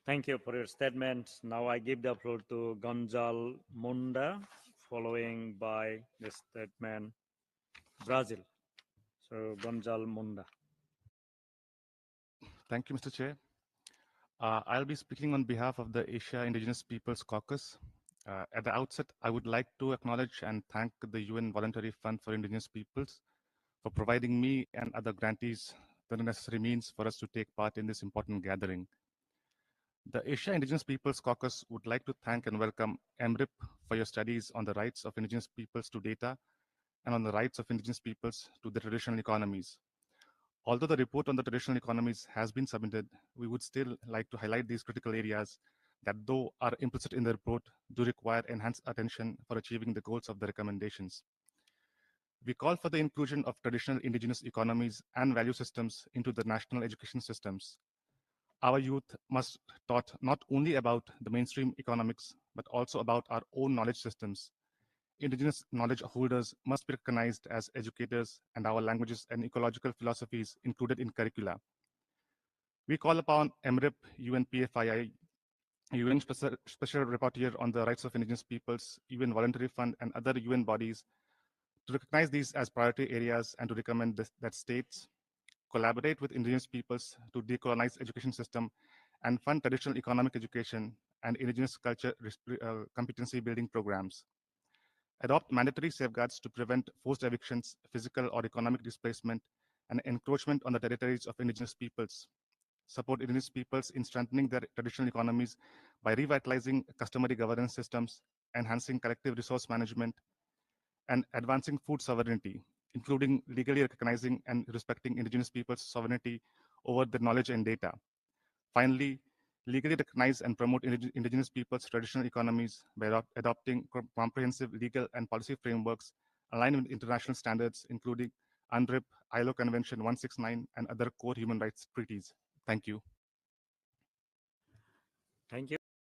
Thank you for your statement. Now I give the floor to Gunjal Munda, following by the statement Brazil. So Gunjal Munda. Thank you, Mr. Chair. I'll be speaking on behalf of the Asia Indigenous Peoples Caucus. At the outset, I would like to acknowledge and thank the UN Voluntary Fund for Indigenous Peoples for providing me and other grantees the necessary means for us to take part in this important gathering. The Asia Indigenous Peoples Caucus would like to thank and welcome EMRIP for your studies on the rights of Indigenous peoples to data and on the rights of Indigenous peoples to their traditional economies. Although the report on the traditional economies has been submitted, we would still like to highlight these critical areas that, though are implicit in the report, do require enhanced attention for achieving the goals of the recommendations. We call for the inclusion of traditional indigenous economies and value systems into the national education systems. Our youth must taught not only about the mainstream economics, but also about our own knowledge systems. Indigenous knowledge holders must be recognized as educators and our languages and ecological philosophies included in curricula. We call upon EMRIP, UNPFII, UN Special Rapporteur on the Rights of Indigenous Peoples, UN Voluntary Fund, and other UN bodies to recognize these as priority areas and to recommend that states collaborate with indigenous peoples to decolonize education system and fund traditional economic education and indigenous culture competency building programs. Adopt mandatory safeguards to prevent forced evictions, physical or economic displacement, and encroachment on the territories of indigenous peoples. Support indigenous peoples in strengthening their traditional economies by revitalizing customary governance systems, enhancing collective resource management, and advancing food sovereignty, including legally recognizing and respecting indigenous peoples' sovereignty over their knowledge and data. Finally, legally recognize and promote indigenous peoples' traditional economies by adopting comprehensive legal and policy frameworks aligned with international standards, including UNRIP, ILO Convention 169, and other core human rights treaties. Thank you. Thank you.